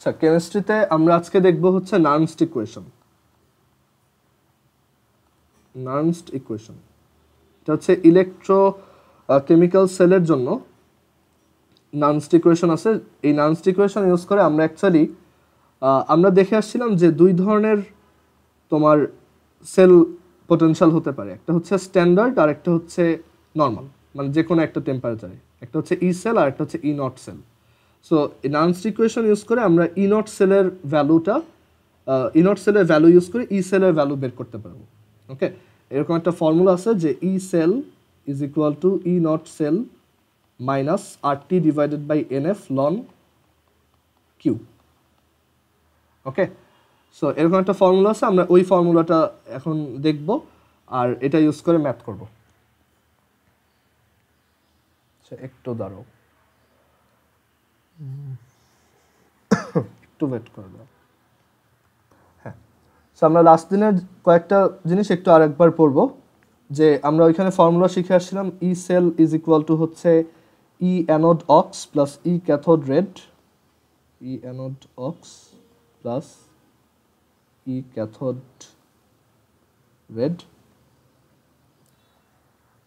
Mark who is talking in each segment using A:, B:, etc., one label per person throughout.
A: আচ্ছা, কেমিস্ট্রিতে আমরা আজকে দেখব হচ্ছে নার্নস্ট ইকুয়েশন। নার্নস্ট ইকুয়েশন এটা হচ্ছে ইলেকট্রো কেমিক্যাল সেলের জন্য নার্নস্ট ইকুয়েশন আছে। এই নার্নস্ট ইকুয়েশন ইউজ করে আমরা অ্যাকচুয়ালি আমরা দেখে আসছিলাম যে দুই ধরনের তোমার সেল পোটেনশিয়াল হতে পারে, একটা হচ্ছে স্ট্যান্ডার্ড আর একটা হচ্ছে নর্মাল, মানে যে কোনো একটা টেম্পারেচারে। একটা হচ্ছে ই সেল আর একটা হচ্ছে ই নট সেল। সো এই নার্নস্ট ইকুয়েশন ইউজ করে আমরা ই নট সেলের ভ্যালুটা ই নট সেলের ভ্যালু ইউজ করে ই সেলের ভ্যালু বের করতে পারবো। ওকে, এরকম একটা ফর্মুলা আছে যে E cell is equal to E not cell minus R T divided by N F ln Q. Okay, so এরকম একটা ফর্মুলা আছে, আমরা ওই ফর্মুলাটা এখন দেখব আর এটা ইউজ করে ম্যাথ করব। একটু দাঁড়াও, একটু ওয়েট করে দাও। হ্যাঁ, সো আমরা লাস্ট দিনের কয়েকটা জিনিস একটু আরেকবার পড়বো। যে আমরা ওইখানে ফর্মুলা শিখে আসছিলাম E cell is equal to হচ্ছে E anode ox plus E cathode red, E anode ox plus E cathode red.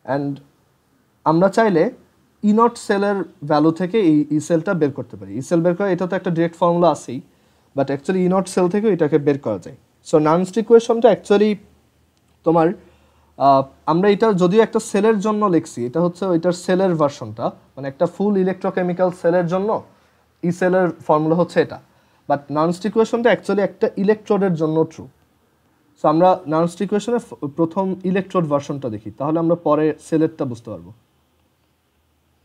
A: And আমরা চাইলে ই নট সেলের ভ্যালু থেকে এই ই সেলটা বের করতে পারি। ই সেল বের করা এটা তো একটা ডিরেক্ট ফর্মুলা আছেই, but actually E not cell থেকে এটাকে বের করা যায়। সো নার্নস্ট ইকুয়েশনটা অ্যাকচুয়ালি তোমার আমরা এটা যদিও একটা সেলের জন্য লিখছি, এটা হচ্ছে ওইটার সেলের ভার্সনটা, মানে একটা ফুল ইলেকট্রোকেমিক্যাল সেলের জন্য ই সেলের ফর্মুলা হচ্ছে এটা। বাট নার্নস্ট ইকুয়েশনটা অ্যাকচুয়ালি একটা ইলেকট্রোডের জন্য ট্রু। সো আমরা নার্নস্ট ইকুয়েশনের প্রথম ইলেকট্রোড ভার্সনটা দেখি, তাহলে আমরা পরে সেলেরটা বুঝতে পারবো।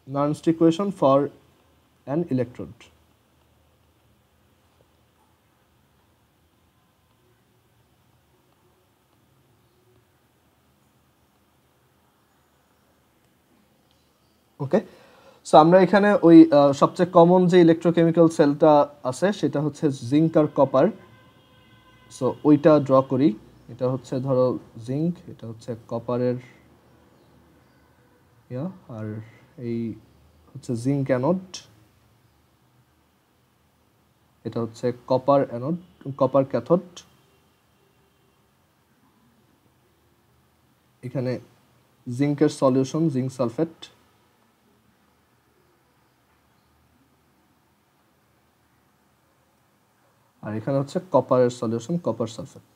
A: Nernst equation for an electrode. Okay, so আমরা এখানে ওই সবচেয়ে কমন যে ইলেকট্রোকেমিক্যাল সেলটা আছে সেটা হচ্ছে জিঙ্ক আর কপার। সো ওইটা ড্র করি। এটা হচ্ছে ধরো জিঙ্ক, এটা হচ্ছে কপারের আর এই হচ্ছে জিঙ্ক অ্যানোড, এটা হচ্ছে কপার অ্যানোড, কপার ক্যাথোড। এখানে জিঙ্কের সলিউশন জিঙ্ক সালফেট, আর এখানে হচ্ছে কপারের সলিউশন কপার সালফেট।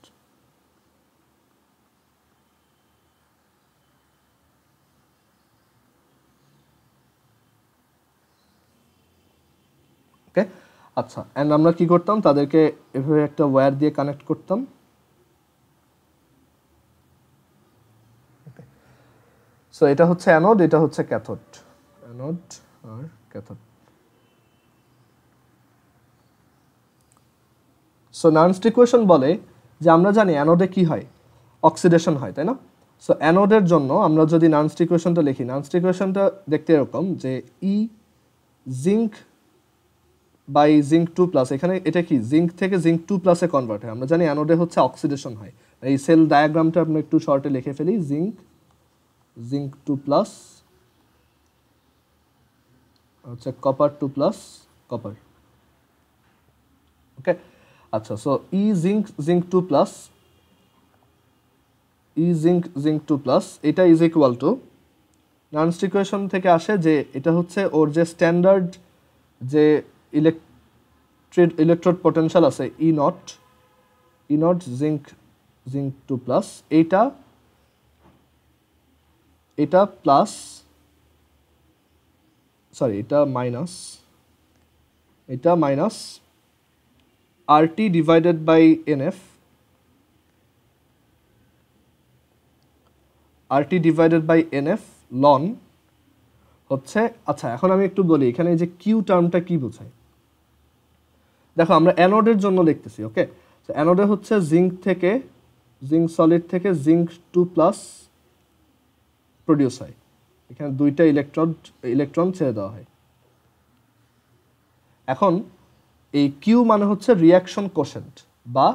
A: ওকে, আচ্ছা, এন্ড আমরা কি করতাম, তাদেরকে এভাবে একটা ওয়্যার দিয়ে কানেক্ট করতাম। সো এটা হচ্ছে অ্যানোড, এটা হচ্ছে ক্যাথোড, অ্যানোড আর ক্যাথোড। সো নার্নস্ট ইকুয়েশন বলে যে আমরা জানি অ্যানোডে কি হয়, অক্সিডেশন হয়, তাই না? সো অ্যানোডের জন্য আমরা যদি নার্নস্ট ইকুয়েশনটা লিখি, নার্নস্ট ইকুয়েশনটা দেখতে এরকম যে ই জিঙ্ক বাই জিঙ্ক 2+, এখানে এটা কি জিঙ্ক থেকে জিঙ্ক 2+-এ কনভার্ট হয়। আমরা জানি অ্যানোডে হচ্ছে অক্সিডেশন হয়। এই সেল ডায়াগ্রামটা আমরা একটু শর্টে লিখে ফেলি, জিঙ্ক 2+ হচ্ছে কপার 2+, কপার। ওকে, আচ্ছা, সো ই জিঙ্ক 2+, ই জিঙ্ক 2+, এটা ইজ ইকুয়াল টু নার্নস্ট ইকুয়েশন থেকে আসে যে এটা হচ্ছে ওর যে স্ট্যান্ডার্ড যে ইলেকট্রোড পোটেনশিয়াল আছে ই নট জিঙ্ক 2+, এটা প্লাস, সরি এটা minus RT divided by NF, RT divided by NF ln হচ্ছে। আচ্ছা, এখন আমি একটু বলি এখানে যে কিউ টার্মটা কি বোঝায়। দেখো আমরা অ্যানোডের জন্য লিখতেছি। ওকে, তো অ্যানোডে হচ্ছে জিঙ্ক সলিড থেকে জিঙ্ক 2+ প্রডিউস হয়। এখানে দুইটা ইলেকট্রন ছেড়ে দেওয়া হয়। এখন এই কিউ মানে হচ্ছে রিয়াকশন কোশেন্ট, বা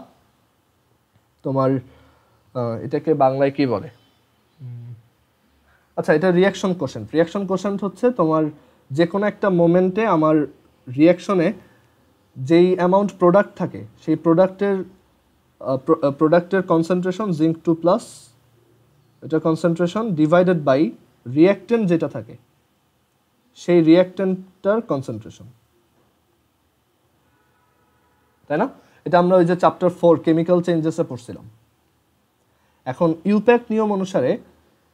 A: তোমার এটাকে বাংলায় কি বলে, আচ্ছা এটা রিয়াকশন কোশেন্ট হচ্ছে তোমার যে কোনো একটা মোমেন্টে আমার রিয়াকশনে যেই অ্যামাউন্ট প্রোডাক্ট থাকে সেই প্রোডাক্টের কনসেন্ট্রেশন জিঙ্ক 2+, এটা কনসেন্ট্রেশন ডিভাইডেড বাই রিঅ্যাক্টেন্ট যেটা থাকে সেই রিঅ্যাক্টেন্টটার কনসেন্ট্রেশন, তাই না? এটা আমরা ওই যে চ্যাপ্টার 4 কেমিক্যাল চেঞ্জেসে পড়ছিলাম। এখন ইউপ্যাক নিয়ম অনুসারে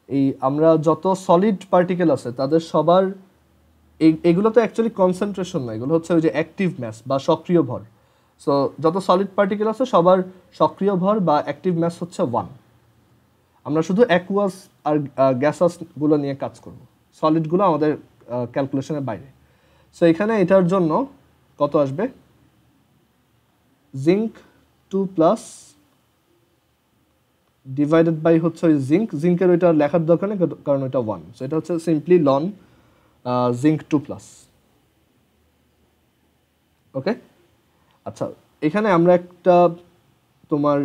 A: এই আমরা যত সলিড পার্টিকেল আছে তাদের সবার এগুলো তো অ্যাকচুয়ালি কনসেন্ট্রেশন না, এগুলো হচ্ছে ওই যে অ্যাক্টিভ ম্যাস বা সক্রিয় ভর। সো যত সলিড পার্টিকেল আছে সবার সক্রিয় ভর বা অ্যাক্টিভ ম্যাস হচ্ছে 1। আমরা শুধু অ্যাকুয়াস আর গ্যাসাসগুলো নিয়ে কাজ করব, সলিডগুলো আমাদের ক্যালকুলেশনের বাইরে। সো এখানে এটার জন্য কত আসবে, জিঙ্ক 2+ ডিভাইডেড বাই হচ্ছে ওই জিঙ্কের ওইটা লেখার দরকার নেই কারণ ওইটা 1। সো এটা হচ্ছে সিম্পলি লন জিঙ্ক 2+। ওকে, আচ্ছা এখানে আমরা একটা তোমার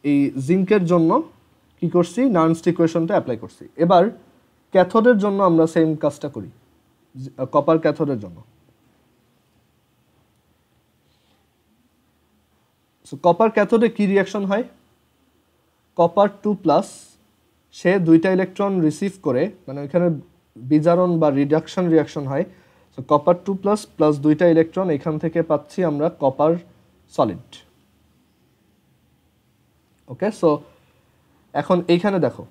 A: এই জিঙ্কের জন্য কি করছি, নার্নস্ট ইকুয়েশনটা অ্যাপ্লাই করছি। এবার ক্যাথোডের জন্য আমরা সেম কাজটা করি, কপার ক্যাথোডের জন্য। সো কপার ক্যাথোডে কি রিয়াকশন হয়, কপার 2+ সে 2টা ইলেকট্রন রিসিভ করে, মানে ওইখানে বিজারণ বা রিডাকশন রিয়াকশন হয়। সো কপার 2+ প্লাস 2টা ইলেকট্রন এখান থেকে পাচ্ছি আমরা কপার সলিড। ওকে, সো এখন এইখানে দেখো,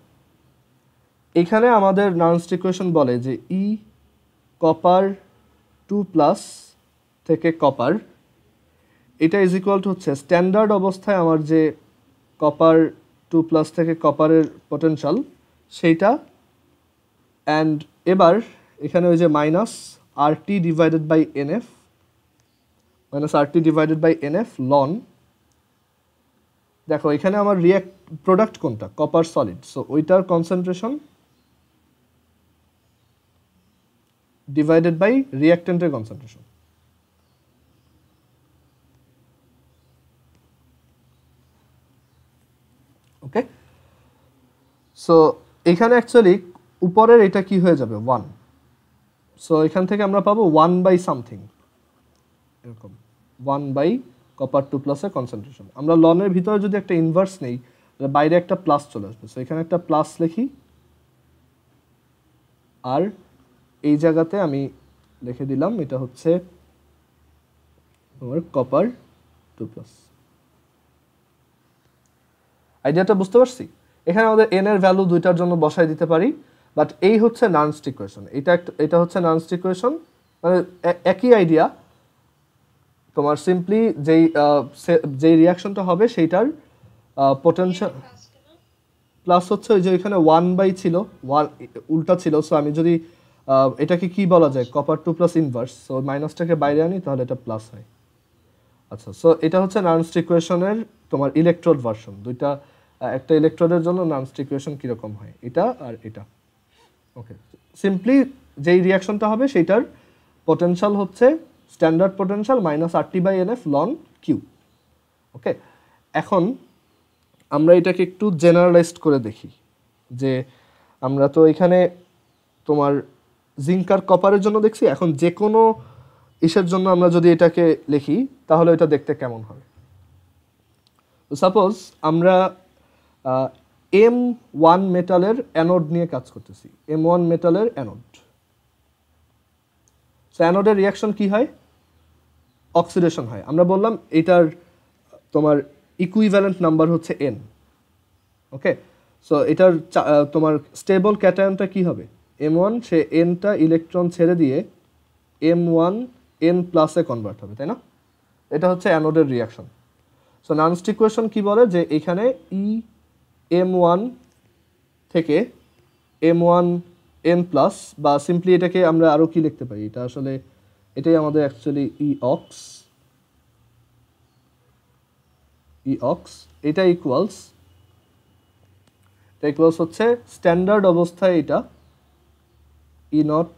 A: এইখানে আমাদের নার্নস্ট ইকুয়েশন বলে যে ই কপার 2+ থেকে কপার, এটা ইজ ইকুয়াল টু হচ্ছে স্ট্যান্ডার্ড অবস্থায় আমার যে কপার 2+ থেকে কপারের পটেনশিয়াল সেইটা, অ্যান্ড এবার এখানে ওই যে minus RT divided by NF, ln. দেখো এখানে আমার প্রোডাক্ট কোনটা, কপার সলিড, সো ওইটার কনসেন্ট্রেশন ডিভাইডেড বাই রিঅ্যাক্টেন্টের কনসেন্ট্রেশন। ওকে, সো এখানে অ্যাকচুয়ালি উপরের এটা কি হয়ে যাবে 1। সো এখান থেকে আমরা পাবো 1/something, এরকম 1 কপার 2+ এর কনসেন্ট্রেশন। আমরা লনের ভিতরে যদি একটা ইনভার্স নেই বাইরে একটা প্লাস চলে আসবে। সো এখানে একটা প্লাস লিখি, আর এই জায়গাতে আমি লিখে দিলাম এটা হচ্ছে তোমার কপার 2+। আইডিয়াটা বুঝতে পারছি? এখানে আমাদের n এর ভ্যালু দুইটার জন্য বসাই দিতে পারি, বাট এই হচ্ছে নার্নস্ট ইকুয়েশন। এটা হচ্ছে নার্নস্ট ইকুয়েশন, মানে একই আইডিয়া। তোমার সিম্পলি যেই রিয়াকশনটা হবে সেইটার পোটেনশিয়াল প্লাস হচ্ছে ওই যে এখানে 1 ছিল, 1 উল্টা ছিল। সো আমি যদি এটাকে কি বলা যায়, কপার 2+ ইনভার্স, সো মাইনাসটাকে বাইরে আনি তাহলে এটা প্লাস হয়। আচ্ছা, সো এটা হচ্ছে নার্নস্ট ইকুয়েশনের তোমার ইলেকট্রোড ভার্সন। দুইটা, একটা ইলেকট্রোডের জন্য নার্নস্ট ইকুয়েশন কীরকম হয়, এটা আর এটা। ওকে, সিম্পলি যেই রিয়াকশনটা হবে সেইটার পোটেনশিয়াল হচ্ছে standard potential minus RT/NF ln Q. Okay, এখন আমরা এটাকে একটু জেনারেলাইজড করে দেখি যে আমরা তো এখানে তোমার জিঙ্ক আর কপারের জন্য দেখছি, এখন যে কোনো ইসের জন্য আমরা যদি এটাকে লিখি তাহলে এটা দেখতে কেমন হবে। সাপোজ আমরা M1 মেটালের অ্যানোড নিয়ে কাজ করতেছি, M1 মেটালের অ্যানোড। সো অ্যানোডের রিয়াকশন কি হয়, অক্সিডেশন হয়। আমরা বললাম এটার তোমার ইকুইভ্যালেন্ট নাম্বার হচ্ছে N। ওকে, সো এটার তোমার স্টেবল ক্যাটায়নটা কি হবে, M1, সে Nটা ইলেকট্রন ছেড়ে দিয়ে M1 N+ এ কনভার্ট হবে, তাই না? এটা হচ্ছে অ্যানোডের রিয়াকশন। সো নার্নস্ট ইকুয়েশন কি বলে যে এখানে M1 থেকে M1 N+, বা সিম্পলি এটাকে আমরা আরও কি লিখতে পারি, এটা আসলে এটাই আমাদের অ্যাকচুয়ালি EOX, এটা ইকুয়ালস হচ্ছে স্ট্যান্ডার্ড অবস্থায় এটা E0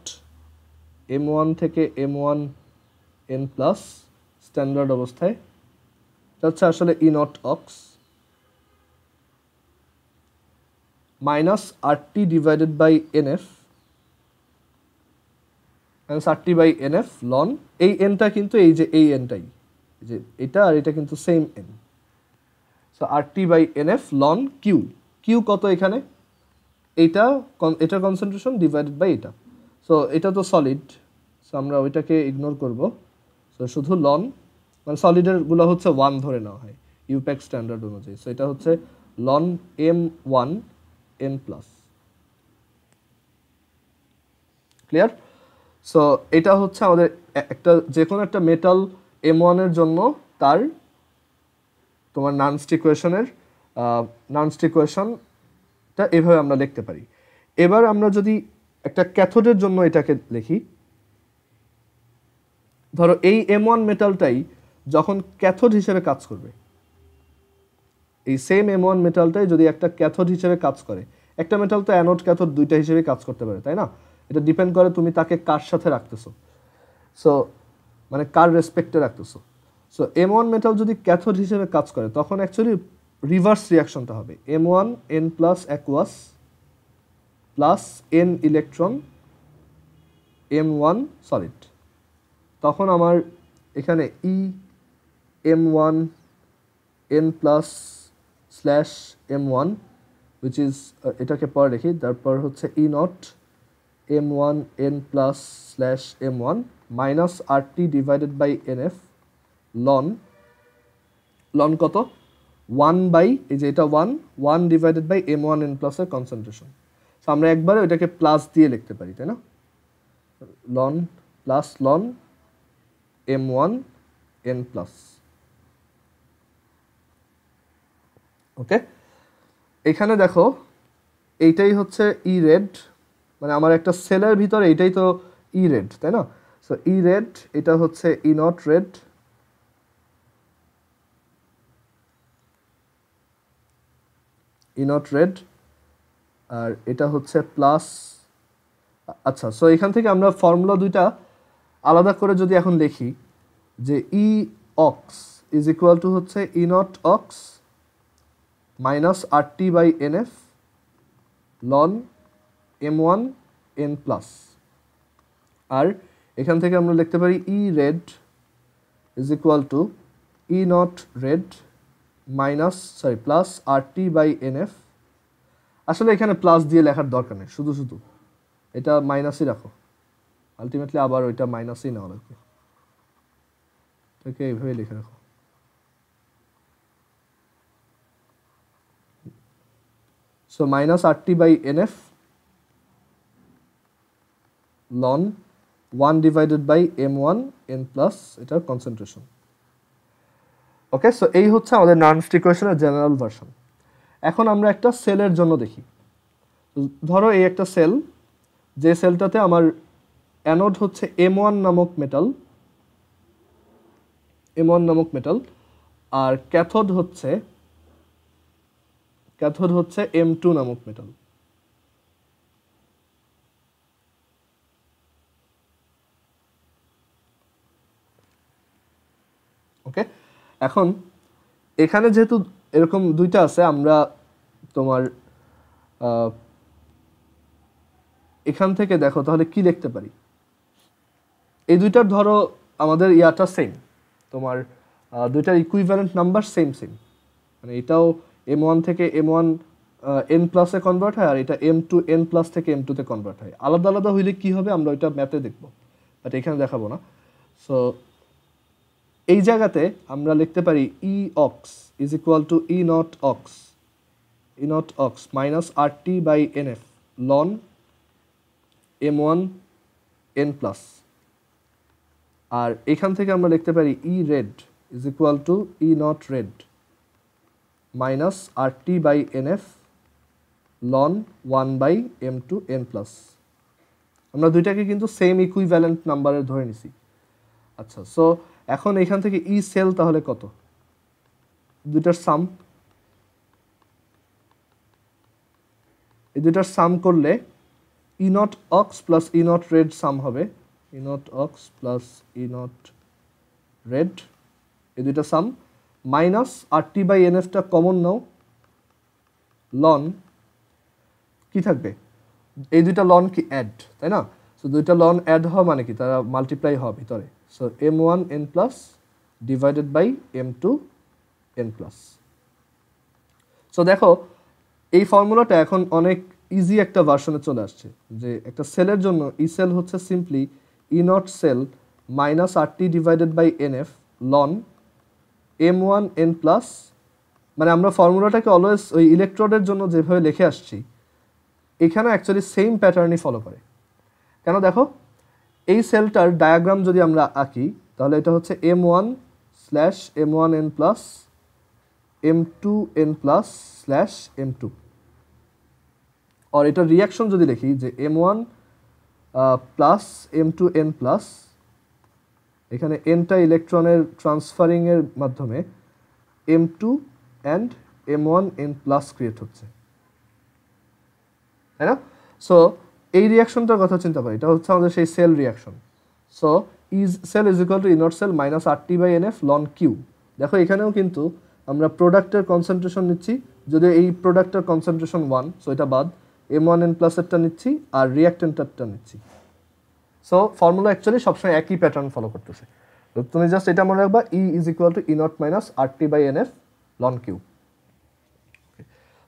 A: M1 থেকে M1 N+, স্ট্যান্ডার্ড অবস্থায় এটা হচ্ছে আসলে E0OX minus RT divided by NF, minus RT/NF ln. এই এনটা কিন্তু এই যে এই এনটাই, যে এটা আর এটা কিন্তু same n, so RT/NF ln Q, Q কত এখানে, এটার কনসেন্ট্রেশন ডিভাইডেড বাই এটা, সো এটা তো সলিড, সো আমরা ওইটাকে ইগনোর করব, সো শুধু লন, মানে সলিডের গুলো হচ্ছে 1 ধরে নেওয়া হয় ইউপ্যাক স্ট্যান্ডার্ড অনুযায়ী, সো এটা হচ্ছে ln M1 n plus. Clear? So এটা হচ্ছে আমাদের একটা যে কোনো একটা মেটাল M1 এর জন্য তার তোমার নানস্ট ইকুয়েশনটা এভাবে আমরা লিখতে পারি। এবার আমরা যদি একটা ক্যাথোডের জন্য এটাকে লিখি, ধরো এই M1 মেটালটাই যখন ক্যাথোড হিসেবে কাজ করবে, এই সেম M1 মেটালটাই যদি একটা ক্যাথোড হিসেবে কাজ করে, একটা মেটাল তো অ্যানোড ক্যাথোড দুইটা হিসেবে কাজ করতে পারে, তাই না? এটা ডিপেন্ড করে তুমি তাকে কার সাথে রাখতেছো, সো মানে কার রেসপেক্টে রাখতেছো। সো M1 মেটাল যদি ক্যাথোড হিসেবে কাজ করে তখন অ্যাকচুয়ালি রিভার্স রিয়াকশনটা হবে M1 n plus aqueous plus n electron M1 solid. তখন আমার এখানে E M1 n plus slash M1 which is, এটাকে পরে দেখি, তারপর হচ্ছে E not M1 n plus slash M1 minus RT divided by NF ln কত 1 বাই, এই যে এটা 1 ডিভাইডেড বাই M1 n প্লাসের কনসেন্ট্রেশন। সো আমরা একবারে ওইটাকে প্লাস দিয়ে লিখতে পারি, তাই না? Ln plus ln M1 n plus. ওকে, এখানে দেখো এইটাই হচ্ছে ই রেড, মানে আমার একটা সেলের ভিতরে এইটাই তো ই রেড, তাই না? সো ই রেড এটা হচ্ছে E not red, E not red, আর এটা হচ্ছে প্লাস। আচ্ছা, সো এখান থেকে আমরা ফর্মুলা দুইটা আলাদা করে যদি এখন লিখি, যে E ox is equal to হচ্ছে E not ox minus RT/NF ln M1 n plus, আর এখান থেকে আমরা লিখতে পারি E red is equal to E not red plus RT/NF। আসলে এখানে প্লাস দিয়ে লেখার দরকার নেই, শুধু শুধু এটা মাইনাসই রাখো, আলটিমেটলি আবার ওইটা মাইনাসই নেওয়া লাগবে, এটাকে এইভাবে লিখে রাখো। So minus RT/NF ln 1 divided by M1 n plus, এটার কনসেন্ট্রেশন। ওকে, সো এই হচ্ছে আমাদের নানস্ট ইকুয়েশনের জেনারেল ভার্সন। এখন আমরা একটা সেলের জন্য দেখি। ধরো এই একটা সেল, যে সেলটাতে আমার অ্যানোড হচ্ছে M1 নামক মেটাল, আর ক্যাথোড হচ্ছে M2 নামক মেটাল। ওকে, এখন এখানে যেহেতু এরকম দুইটা আছে, আমরা তোমার এখান থেকে দেখো তাহলে কি দেখতে পারি। এই দুইটার ধরো আমাদের ইয়াটা সেম, তোমার দুইটার ইকুইভ্যালেন্ট নাম্বার সেম, মানে এটাও M1 থেকে M1 n প্লাসে কনভার্ট হয়, আর এটা M2 n প্লাস থেকে M2 তে কনভার্ট হয়। আলাদা আলাদা হইলে কি হবে আমরা ওইটা ম্যাথে দেখবো, বাট এখানে দেখাবো না। সো এই জায়গাতে আমরা লিখতে পারি E ox is equal to E not ox minus RT/NF ln M1 n plus, আর এখান থেকে আমরা লিখতে পারি E red is equal to E not red minus RT/NF ln 1/M2 n plus. আমরা দুইটাকে কিন্তু সেম ইকুইভ্যালেন্ট নাম্বারের ধরে নিছি। আচ্ছা, সো এখন এখান থেকে ই সেল তাহলে কত, দুইটার সাম, এই দুইটার সাম করলে E not ox plus E not red sum হবে, E not ox plus E not red, এই দুইটা সাম মাইনাস RT/NFটা কমন নাও, লন কি থাকবে, এই দুইটা লন কি অ্যাড, তাই না? সো দুইটা লন অ্যাড হওয়া মানে কি তারা মাল্টিপ্লাই হওয়া ভিতরে, so M1 n plus divided by M2N+। So দেখো এই ফর্মুলাটা এখন অনেক ইজি একটা ভার্সনে চলে আসছে, যে একটা সেলের জন্য ই সেল হচ্ছে simply E not cell minus RT divided by NF ln M1N+, মানে আমরা ফর্মুলাটাকে অলওয়েজ ওই ইলেকট্রোডের জন্য যেভাবে লিখে আসছি এখানে অ্যাকচুয়ালি সেম প্যাটার্নই ফলো করে। কেন দেখো, এই সেলটার ডায়াগ্রাম যদি আমরা আঁকি তাহলে এটা হচ্ছে M1/M1N+, M2N+ /M2, আর এটার রিয়াকশন যদি লিখি যে M1 প্লাস M2N+, এখানে এনটা ইলেকট্রনের ট্রান্সফারিং এর মাধ্যমে M2 অ্যান্ড M1N+ ক্রিয়েট হচ্ছে, তাই না? সো এই রিয়াকশনটার কথা চিন্তা করি, এটা হচ্ছে আমাদের সেই cell reaction. So cell is equal to E not cell minus RT by NF ln Q. দেখো এখানেও কিন্তু আমরা প্রোডাক্টের কনসেন্ট্রেশন নিচ্ছি, যদি এই প্রোডাক্টের কনসেন্ট্রেশন 1, সো এটা বাদ M1N+ এরটা নিচ্ছি আর রিয়াক্টেন্টারটা নিচ্ছি। সো ফর্মুলা অ্যাকচুয়ালি সবসময় একই প্যাটার্ন ফলো করতেছে। তো তুমি জাস্ট এটা মনে রাখবা, E is equal to E not minus RT by NF ln Q.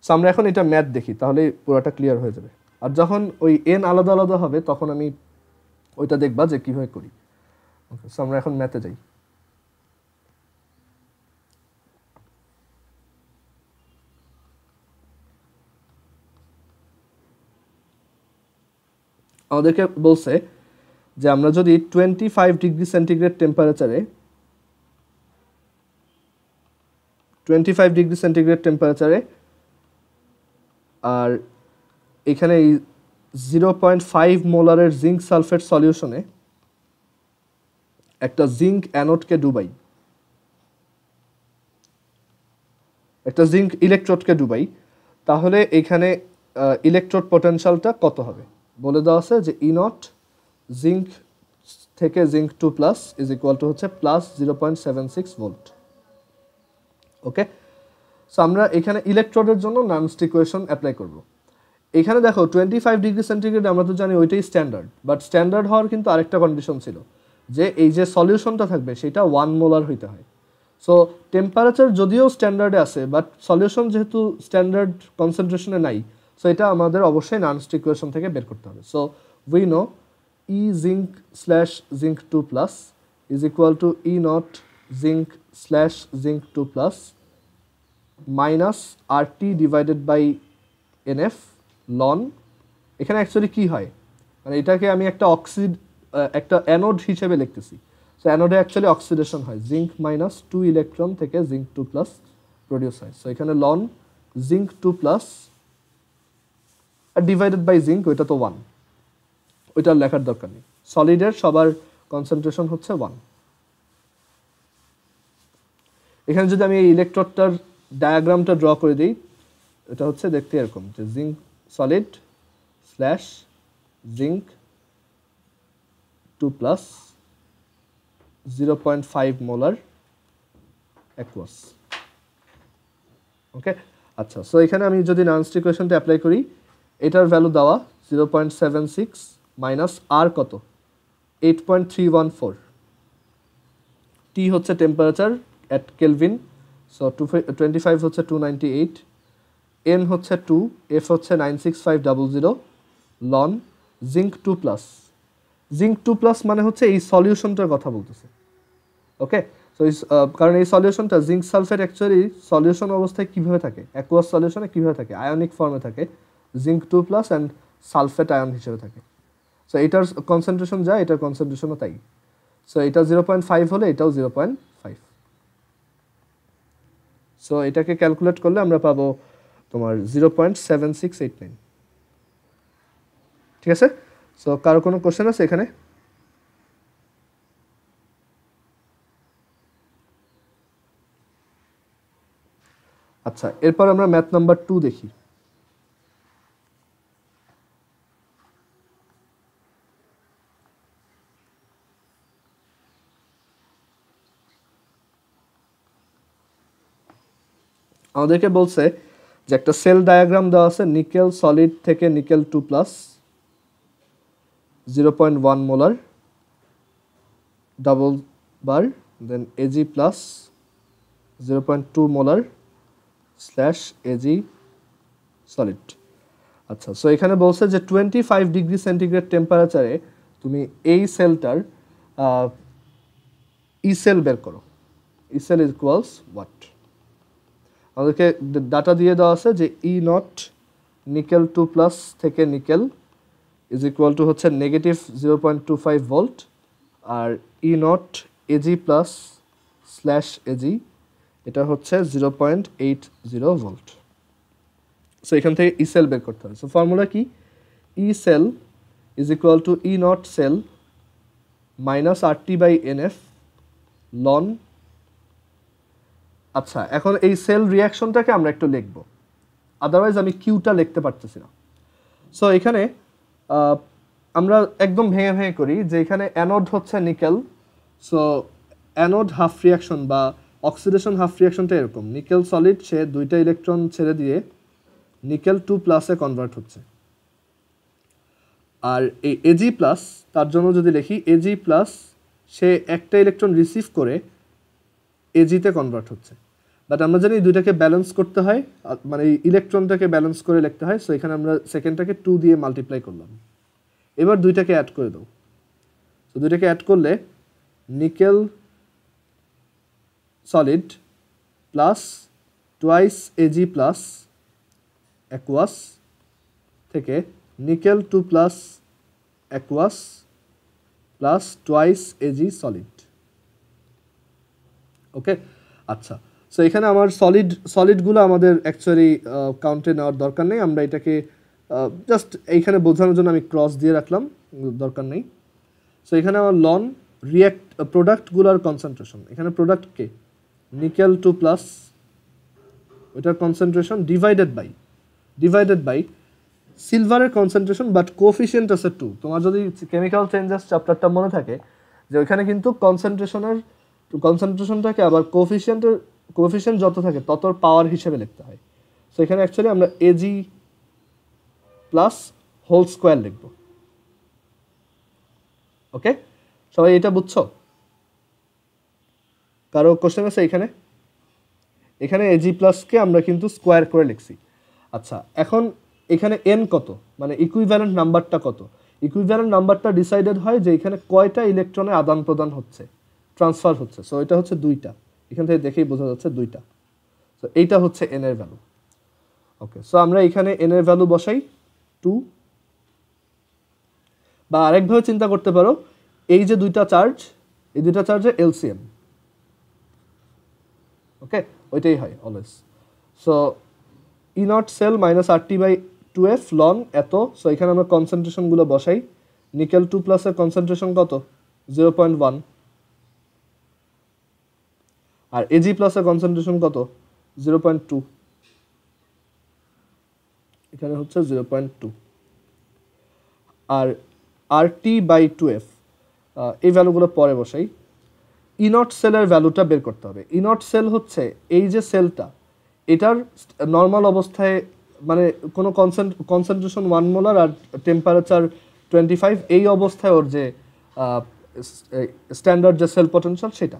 A: So আমরা এখন এটা ম্যাথ দেখি, তাহলে পুরোটা ক্লিয়ার হয়ে যাবে। আর যখন ওই এন আলাদা আলাদা হবে তখন আমি ওইটা দেখবা যে কীভাবে করি। ওকে, সো আমরা এখন ম্যাথে যাই। আমাদেরকে বলছে যে আমরা যদি 25 ডিগ্রি সেন্টিগ্রেড টেম্পারেচারে আর এখানে 0.5 মোলারের জিঙ্ক সালফেট সলিউশনে একটা জিঙ্ক অ্যানোডকে ডুবাই, একটা জিঙ্ক ইলেকট্রোডকে ডুবাই, তাহলে এখানে ইলেকট্রোড পোটেনশিয়ালটা কত হবে বলে দেওয়া আছে যে ই নট জিঙ্ক থেকে জিঙ্ক 2+ ইজ ইকুয়াল টু হচ্ছে প্লাস 0.76 ভোল্ট। ওকে, সো আমরা এখানে ইলেকট্রোডের জন্য নানস্ট ইকুয়েশন অ্যাপ্লাই করব। এখানে দেখো 25 ডিগ্রি সেন্টিগ্রেড আমরা তো জানি ওইটাই স্ট্যান্ডার্ড, বাট স্ট্যান্ডার্ড হওয়ার কিন্তু আরেকটা কন্ডিশন ছিল যে এই যে সলিউশনটা থাকবে সেটা 1 মোলার হইতে হয়। সো টেম্পারেচার যদিও স্ট্যান্ডার্ডে আছে, বাট সলিউশন যেহেতু স্ট্যান্ডার্ড কনসেন্ট্রেশনে নাই, সো এটা আমাদের অবশ্যই নানস্ট ইকুয়েশন থেকে বের করতে হবে। So we know E zinc slash zinc 2+ is equal to E naught zinc slash zinc 2+ minus RT divided by NF ln, এখানে অ্যাকচুয়ালি কী হয়, মানে এটাকে আমি একটা অ্যানোড হিসেবে লিখতেছি। সো অ্যানোডে অ্যাকচুয়ালি অক্সিডেশন হয়, জিঙ্ক -2 ইলেকট্রন থেকে জিঙ্ক 2+ প্রডিউস হয়। সো এখানে লন জিঙ্ক 2+ আর ডিভাইডেড বাই জিঙ্ক, ওইটা তো 1, ওইটা লেখার দরকার নেই, সলিডের সবার কনসেন্ট্রেশন হচ্ছে 1। এখানে যদি আমি এই ইলেকট্রোডটার ডায়াগ্রামটা ড্র করে দিই, এটা হচ্ছে দেখতে এরকম যে zinc solid slash zinc 2+ 0.5 molar aqueous. Okay, আচ্ছা, সো এখানে আমি যদি নানস্ট ইকুয়েশনটা অ্যাপ্লাই করি, এটার ভ্যালু দেওয়া 0.76 মাইনাস আর কত 8.314, টি হচ্ছে টেম্পারেচার অ্যাট কেলভিন, সো 25 হচ্ছে 298, এন হচ্ছে 2, এফ হচ্ছে 96500 লন জিঙ্ক 2+। জিঙ্ক 2+ মানে হচ্ছে এই সলিউশনটার কথা বলতেছে। ওকে, সো কারণ এই সলিউশনটা জিঙ্ক সালফেট অ্যাকচুয়ালি সলিউশন অবস্থায় কীভাবে থাকে, অ্যাকুয়াস সলিউশনে কীভাবে থাকে, আয়নিক ফর্মে থাকে, জিঙ্ক 2+ অ্যান্ড সালফেট আয়ন হিসেবে থাকে। সো এটার কনসেন্ট্রেশন যা, এটার কনসেন্ট্রেশনও তাই। সো এটা 0.5 হলে এটাও 0.5। সো এটাকে ক্যালকুলেট করলে আমরা পাবো তোমার 0.7689। ঠিক আছে, সো কারো কোনো কোশ্চেন আছে এখানে? আচ্ছা, এরপর আমরা ম্যাথ নাম্বার 2 দেখি। আমাদেরকে বলছে যে একটা সেল ডায়াগ্রাম দেওয়া আছে, নিকেল সলিড থেকে নিকেল 2+, 0.1 মোলার, ডাবল বার দেন Ag plus 0.2 molar slash Ag solid. আচ্ছা, সো এখানে বলছে যে 25 ডিগ্রি সেন্টিগ্রেড টেম্পারেচারে তুমি এই সেলটার ই সেল বের করো। E cell equals what? আমাদেরকে ডাটা দিয়ে দেওয়া আছে যে ই নট নিকেল 2+ থেকে নিকেল ইজ ইকুয়াল টু হচ্ছে নেগেটিভ 0.25 ভোল্ট, আর E naught A G plus slash A G এটা হচ্ছে 0.80 ভোল্ট। সো এখান থেকে ই সেল বের করতে হবে। সো ফর্মুলা কি? E cell is equal to E not cell minus RT/NF ln. আচ্ছা, এখন এই সেল রিয়াকশনটাকে আমরা একটু লিখব, আদারওয়াইজ আমি কিউটা লিখতে পারতেছি না। সো এখানে আমরা একদম ভেঙে ভেঙে করি যে এখানে অ্যানোড হচ্ছে nickel. So anode half reaction বা অক্সিডেশন হাফ রিয়াকশনটা এরকম, নিকেল সলিড সে 2টা ইলেকট্রন ছেড়ে দিয়ে নিকেল 2+ কনভার্ট হচ্ছে। আর এই Ag প্লাস তার জন্য যদি লিখি Ag প্লাস সে একটা ইলেকট্রন রিসিভ করে Ag-তে কনভার্ট হচ্ছে। বাট আমরা জানি দুইটাকে ব্যালেন্স করতে হয়, মানে এই ইলেকট্রনটাকে ব্যালেন্স করে লিখতে হয়। সো এখানে আমরা সেকেন্ডটাকে 2 দিয়ে মাল্টিপ্লাই করলাম। এবার দুইটাকে অ্যাড করে দাও। তো দুইটাকে অ্যাড করলে nickel solid plus twice Ag plus aqueous থেকে nickel 2+ aqueous plus twice Ag solid. Okay, আচ্ছা। সো এখানে আমার সলিডগুলো আমাদের অ্যাকচুয়ালি কাউন্টে নেওয়ার দরকার নেই, আমরা এটাকে জাস্ট এইখানে বোঝানোর জন্য আমি ক্রস দিয়ে রাখলাম, দরকার নেই। সো এখানে আমার লন প্রোডাক্টগুলোর কনসেন্ট্রেশন, এখানে প্রোডাক্টকে নিকেল 2+, ওইটার কনসেন্ট্রেশন ডিভাইডেড বাই সিলভারের কনসেন্ট্রেশন, বাট কোফিশিয়েন্ট আছে 2। তোমার যদি কেমিক্যাল চেঞ্জেস চ্যাপ্টারটা মনে থাকে যে ওইখানে কিন্তু কনসেন্ট্রেশনটাকে আবার কোফিশিয়েন্ট যত থাকে তত পাওয়ার হিসেবে লিখতে হয়। সো এখানে অ্যাকচুয়ালি আমরা Ag প্লাস হোল স্কোয়ার লিখব। ওকে, সবাই এটা বুঝছো? কারো কোশ্চেন আছে এখানে? এখানে Ag প্লাসকে আমরা কিন্তু স্কোয়ার করে লিখছি। আচ্ছা, এখন এখানে n কত, মানে ইকুইভ্যালেন্ট নাম্বারটা কত? ইকুইভ্যালেন্ট নাম্বারটা ডিসাইডেড হয় যে এখানে কয়টা ইলেকট্রনের আদান প্রদান হচ্ছে, ট্রান্সফার হচ্ছে। সো এটা হচ্ছে 2টা, এখান থেকে দেখেই বোঝা যাচ্ছে 2টা। সো এইটা হচ্ছে n এর ভ্যালু। ওকে, সো আমরা এখানে n এর ভ্যালু বসাই 2, বা আরেকভাবে চিন্তা করতে পারো, এই যে দুইটা চার্জ, এই দুইটা চার্জের এলসিএম। ওকে, ওইটাই হয় always. So E not cell minus RT/2F ln এত। সো এখানে আমরা কনসেন্ট্রেশনগুলো বসাই। নিকেল 2+ এর কনসেন্ট্রেশন কত? 0.1। আর Ag প্লাস এর কনসেন্ট্রেশন কত? 0.2। এখানে হচ্ছে 0.2। আর RT/2F এই ভ্যালুগুলো পরে বসাই। ই নট সেলের ভ্যালুটা বের করতে হবে। ই নট সেল হচ্ছে এই যে সেলটা, এটার নর্মাল অবস্থায় মানে কোনো কনসেন্ট্রেশন 1 মোলার আর টেম্পারেচার 25, এই অবস্থায় ওর যে স্ট্যান্ডার্ড যে সেল পটেনশিয়াল সেটা।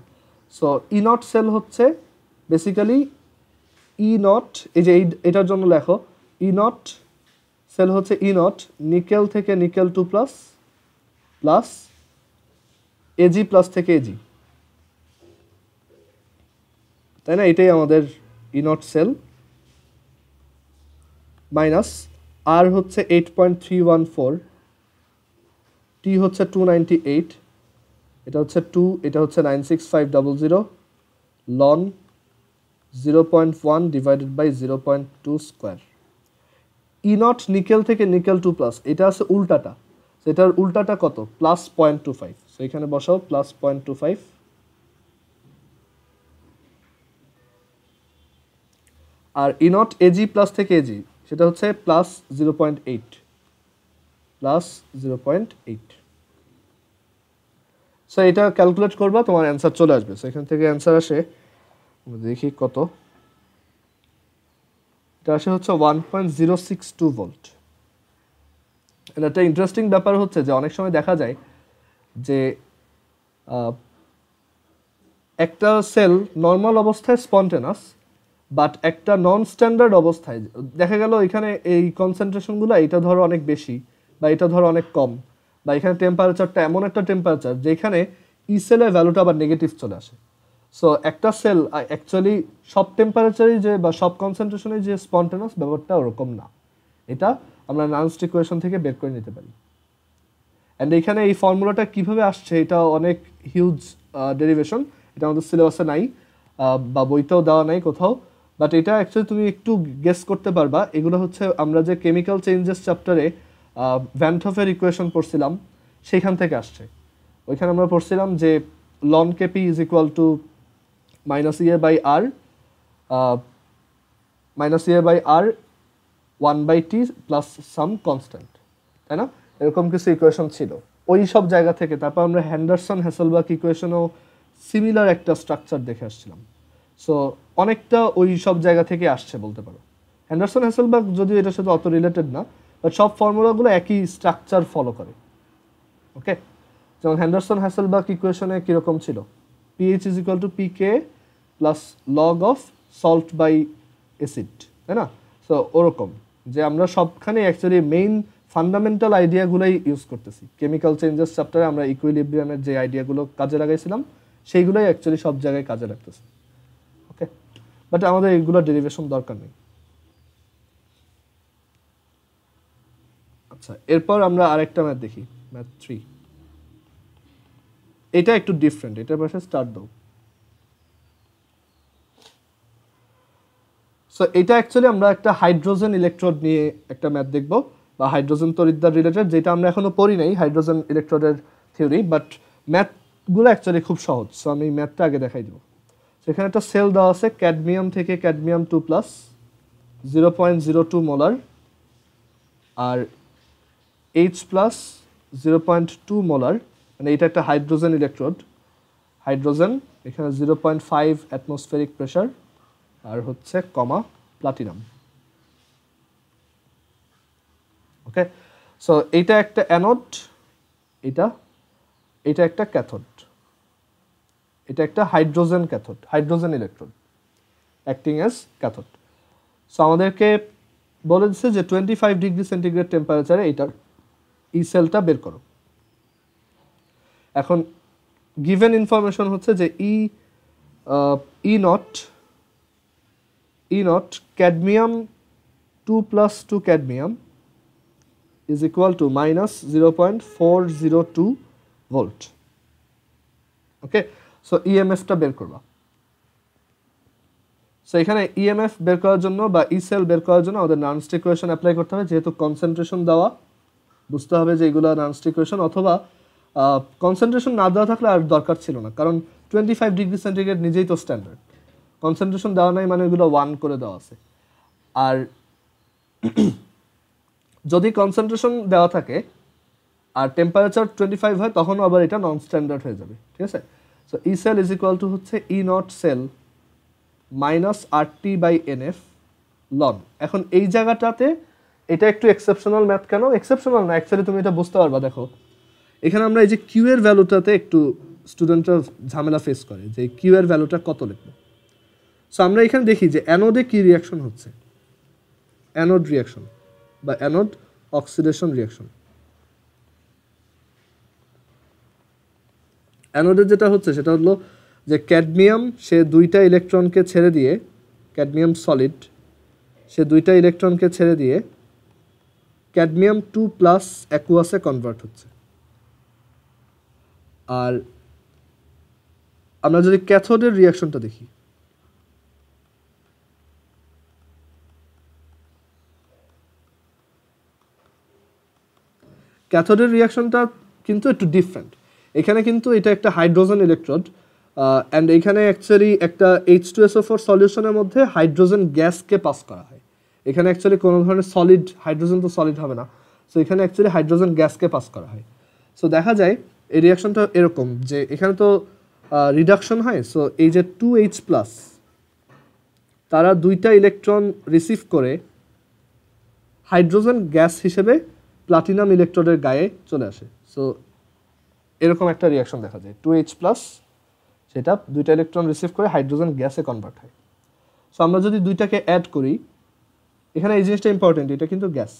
A: সো ই নট সেল হচ্ছে বেসিক্যালি ই নট, এই যে এটার জন্য লেখো ই নট সেল হচ্ছে ই নট নিকেল থেকে নিকেল 2+ প্লাস Ag প্লাস থেকে Ag, তাই না? এটাই আমাদের ই নট সেল। মাইনাস আর হচ্ছে 8.314, টি হচ্ছে 298, এটা হচ্ছে 2, এটা হচ্ছে 96500 ln 0.1 divided by 0.2 square. E naught nickel থেকে নিকেল 2+, এটা আছে উল্টাটা, সেটার উল্টাটা কত? প্লাস 0.25। সো এখানে বসাও প্লাস 0.25। আর ই নট Ag প্লাস থেকে Ag সেটা হচ্ছে প্লাস 0.8, প্লাস 0.8। সো এটা ক্যালকুলেট করবা, তোমার অ্যান্সার চলে আসবে। সো এখান থেকে অ্যান্সার আসে, দেখি কত, এটা আসে হচ্ছে 1.062 ভোল্ট। এটা একটা ইন্টারেস্টিং ব্যাপার হচ্ছে যে অনেক সময় দেখা যায় যে একটা সেল নর্মাল অবস্থায় স্পন্টেনাস, বাট একটা নন স্ট্যান্ডার্ড অবস্থায় দেখা গেল এখানে এই কনসেন্ট্রেশনগুলো এটা ধরো অনেক বেশি বা এটা ধরো অনেক কম, বা এখানে টেম্পারেচারটা এমন একটা টেম্পারেচার যেখানে ই সেলের ভ্যালুটা আবার নেগেটিভ চলে আসে। সো একটা সেল অ্যাকচুয়ালি সব টেম্পারেচারই যে বা সব কনসেন্ট্রেশনে যে স্পন্টেনাস ব্যাপারটা ওরকম না, এটা আমরা নানস্ট ইকুয়েশন থেকে বের করে নিতে পারি। অ্যান্ড এখানে এই ফর্মুলাটা কিভাবে আসছে এটা অনেক হিউজ ডেরিভেশন, এটা আমাদের সিলেবাসে নাই বা বইতেও দেওয়া নাই কোথাও, বাট এটা অ্যাকচুয়ালি তুমি একটু গেস করতে পারবা। এগুলো হচ্ছে আমরা যে কেমিক্যাল চেঞ্জেস চ্যাপ্টারে ভ্যান হফের ইকুয়েশন পড়ছিলাম সেইখান থেকে আসছে। ওইখানে আমরা পড়ছিলাম যে ln Kp is equal to minus ইয়ে by R one by T plus some constant, তাই না? এরকম কিছু ইকুয়েশন ছিল ওই সব জায়গা থেকে। তারপর আমরা হ্যান্ডারসন হ্যাসেলবার্গ ইকুয়েশনও সিমিলার একটা স্ট্রাকচার দেখে আসছিলাম। সো অনেকটা ওই সব জায়গা থেকে আসছে বলতে পারো। হ্যান্ডারসন হ্যাসেলবার্গ যদিও এটার সাথে অত রিলেটেড না, বাট সব ফর্মুলাগুলো একই স্ট্রাকচার ফলো করে। ওকে, যেমন হ্যান্ডারসন হ্যাসেলবার্গ ইকুয়েশনে কীরকম ছিল, pH is equal to pK plus log of salt by acid, তাই না? সো ওরকম যে আমরা সবখানে অ্যাকচুয়ালি মেইন ফান্ডামেন্টাল আইডিয়াগুলোই ইউজ করতেছি। কেমিক্যাল চেঞ্জেস চ্যাপ্টারে আমরা ইকুইলিব্রিয়ামের যে আইডিয়াগুলো কাজে লাগাইছিলাম সেইগুলোই অ্যাকচুয়ালি সব জায়গায় কাজে লাগতেছে। ওকে, বাট আমাদের এইগুলো ডেরিভেশন দরকার নেই। আচ্ছা, এরপর আমরা আরেকটা ম্যাথ দেখি, ম্যাথ 3। এটা একটু ডিফারেন্ট, এটার পাশে স্টার্ট দাও। সো এটা অ্যাকচুয়ালি আমরা একটা হাইড্রোজেন ইলেকট্রোড নিয়ে একটা ম্যাথ দেখব, বা হাইড্রোজেন তড়িৎদ্বার রিলেটেড, যেটা আমরা এখনো পড়ি নাই হাইড্রোজেন ইলেকট্রোডের থিওরি, বাট ম্যাথগুলো অ্যাকচুয়ালি খুব সহজ। সো আমি ম্যাথটা আগে দেখাই দেবো। সেখানে একটা সেল দেওয়া আছে, ক্যাডমিয়াম থেকে ক্যাডমিয়াম 2+, 0.02 মোলার, আর H+, 0.2 মোলার, মানে এটা একটা হাইড্রোজেন ইলেকট্রোড। হাইড্রোজেন এখানে 0.5 অ্যাটমসফেরিক প্রেশার, আর হচ্ছে কমা প্লাটিনাম। ওকে, সো এইটা একটা অ্যানোড, এটা একটা ক্যাথোড, এটা একটা hydrogen cathode, hydrogen electrode acting as cathode. So আমাদেরকে বলে দিচ্ছে যে 25 ডিগ্রি সেন্টিগ্রেড টেম্পারেচারে এইটার ই সেলটা বের করো। এখন গিভেন ইনফরমেশন হচ্ছে যে E not cadmium 2+2 cadmium is equal to minus 0.402 volt. Okay, so ইএমএফটা বের করবা। সো এখানে ইএমএফ বের করার জন্য বা ই সেল বের করার জন্য আমাদের নানস্ট ইকুয়েশন অ্যাপ্লাই করতে হবে, যেহেতু কনসেন্ট্রেশন দেওয়া, বুঝতে হবে যে এগুলো নানস্ট ইকুয়েশন, অথবা কনসেন্ট্রেশন না দেওয়া থাকলে আর দরকার ছিল না, কারণ 25 ডিগ্রি সেন্টিগ্রেড নিজেই তো স্ট্যান্ডার্ড। কনসেন্ট্রেশন দেওয়া নাই মানে এগুলো 1 করে দেওয়া আছে। আর যদি কনসেন্ট্রেশন দেওয়া থাকে আর টেম্পারেচার 25 হয়, তখনও আবার এটা নন স্ট্যান্ডার্ড হয়ে যাবে, ঠিক আছে? So E cell is equal to হচ্ছে E not cell minus RT/NF ln. এখন এই জায়গাটাতে এটা একটু এক্সেপশনাল ম্যাথ। কেন এক্সেপশনাল না, অ্যাকচুয়ালি তুমি এটা বুঝতে পারবা। দেখো এখানে আমরা এই যে কিউ এর ভ্যালুটাতে একটু স্টুডেন্টরা ঝামেলা ফেস করে, যে কিউ এর ভ্যালুটা কত লিখবো। সো আমরা এখানে দেখি যে অ্যানোডে কি রিয়াকশন হচ্ছে, অ্যানোড রিয়াকশন বা অ্যানোড অক্সিডেশন রিয়াকশন। অ্যানোডে যেটা হচ্ছে সেটা হলো যে ক্যাডমিয়াম সে দুইটা ইলেকট্রনকে ছেড়ে দিয়ে, ক্যাডমিয়াম সলিড সে দুইটা ইলেকট্রনকে ছেড়ে দিয়ে ক্যাডমিয়াম 2+ অ্যাকুয়াসে কনভার্ট হচ্ছে। আর আমরা যদি ক্যাথোডের রিয়াকশনটা দেখি, ক্যাথোডের রিয়াকশনটা কিন্তু একটু ডিফারেন্ট। এখানে কিন্তু এটা একটা হাইড্রোজেন ইলেকট্রোড, অ্যান্ড এখানে অ্যাকচুয়ালি একটা H2SO4 সলিউশনের মধ্যে হাইড্রোজেন গ্যাসকে পাস করা হয়। এখানে অ্যাকচুয়ালি কোনো ধরনের সলিড, হাইড্রোজেন তো সলিড হবে না, সো এখানে অ্যাকচুয়ালি হাইড্রোজেন গ্যাসকে পাস করা হয়। সো দেখা যায় এই রিয়াকশনটা এরকম যে এখানে তো রিডাকশন হয়। সো এই যে 2H+, তারা দুইটা ইলেকট্রন রিসিভ করে হাইড্রোজেন গ্যাস হিসেবে প্লাটিনাম ইলেকট্রোডের গায়ে চলে আসে। সো এরকম একটা রিয়াকশন দেখা যায়, 2H+, সেটা দুইটা ইলেকট্রন রিসিভ করে হাইড্রোজেন গ্যাসে কনভার্ট হয়। সো আমরা যদি দুইটাকে অ্যাড করি, এখানে এই জিনিসটা ইম্পর্টেন্ট, এটা কিন্তু গ্যাস,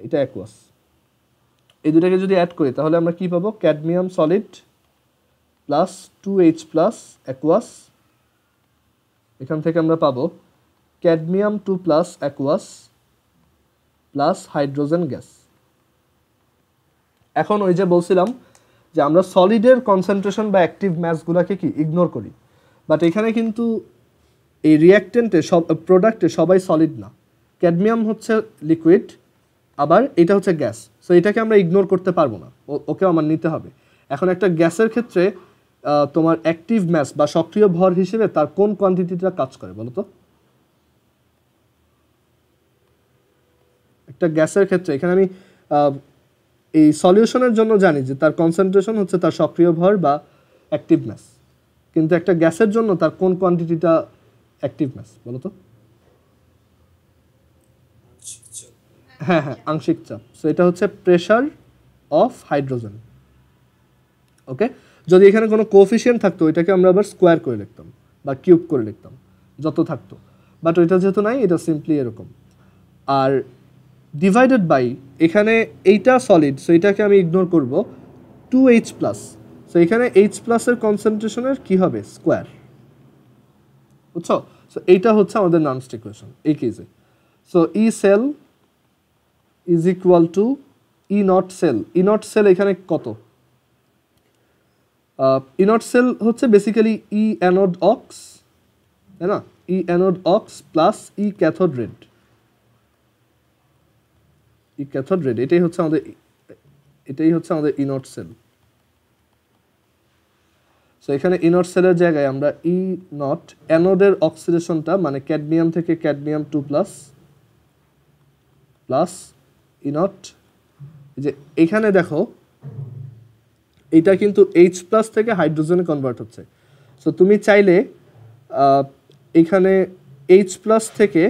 A: এটা অ্যাকুয়াস। এই দুটাকে যদি অ্যাড করি তাহলে আমরা কি পাবো? Cadmium solid plus 2H plus aqueous, এখান থেকে আমরা পাবো cadmium 2 plus aqueous plus hydrogen gas. এখন ওই যে বলছিলাম যে আমরা সলিডের কনসেন্ট্রেশন বা অ্যাক্টিভ ম্যাসগুলোকে কি ইগনোর করি, বাট এখানে কিন্তু এই রিঅ্যাক্টেন্টে সব প্রোডাক্টে সবাই সলিড না, ক্যাডমিয়াম হচ্ছে লিকুইড, আবার এটা হচ্ছে গ্যাস। সো এটাকে আমরা ইগনোর করতে পারবো না, ওকেও আমার নিতে হবে। এখন একটা গ্যাসের ক্ষেত্রে তোমার অ্যাক্টিভ ম্যাস বা সক্রিয় ভর হিসেবে তার কোন কোয়ান্টিটিটা কাজ করে বলো তো? একটা গ্যাসের ক্ষেত্রে এখানে আমি এই সলিউশনের জন্য জানি যে তার কনসেন্ট্রেশন হচ্ছে তার সক্রিয় ভর বা অ্যাক্টিভ ম্যাস, কিন্তু একটা গ্যাসের জন্য তার কোন কোয়ান্টিটিটা অ্যাক্টিভ ম্যাস বলো তো? হ্যাঁ হ্যাঁ, আংশিক চাপ। সো এটা হচ্ছে প্রেশার অফ হাইড্রোজেন। ওকে, যদি এখানে কোনো কোএফিসিয়েন্ট থাকতো ওইটাকে আমরা আবার স্কোয়ার করে লিখতাম বা কিউব করে লিখতাম যত থাকতো, বাট ওইটা যেহেতু নাই, এটা সিম্পলি এরকম। আর ডিভাইডেড বাই, এখানে এইটা সলিড, সো এটাকে আমি ইগনোর করব, 2H প্লাস। সো এখানে H প্লাসের কনসেন্ট্রেশনের কি হবে? স্কোয়ার, বুঝছো? সো এইটা হচ্ছে আমাদের নানস্ট ইকুয়েশন এই কেসে। So E cell is equal to E not cell. E not cell এখানে কত? ই নট সেল হচ্ছে বেসিক্যালি ই অ্যানোড অক্স, তাই না? E anode ox plus E cathode red. E cathode red এটাই হচ্ছে আমাদের ই নট সেল। সো এখানে ই not সেলের জায়গায় আমরা ই নট অ্যানোডের অক্সিডেশনটা মানে ক্যাডমিয়াম থেকে cadmium 2 plus plus E not, যে এখানে দেখো এটা কিন্তু H প্লাস থেকে হাইড্রোজেনে কনভার্ট হচ্ছে। সো তুমি চাইলে এখানে H প্লাস থেকে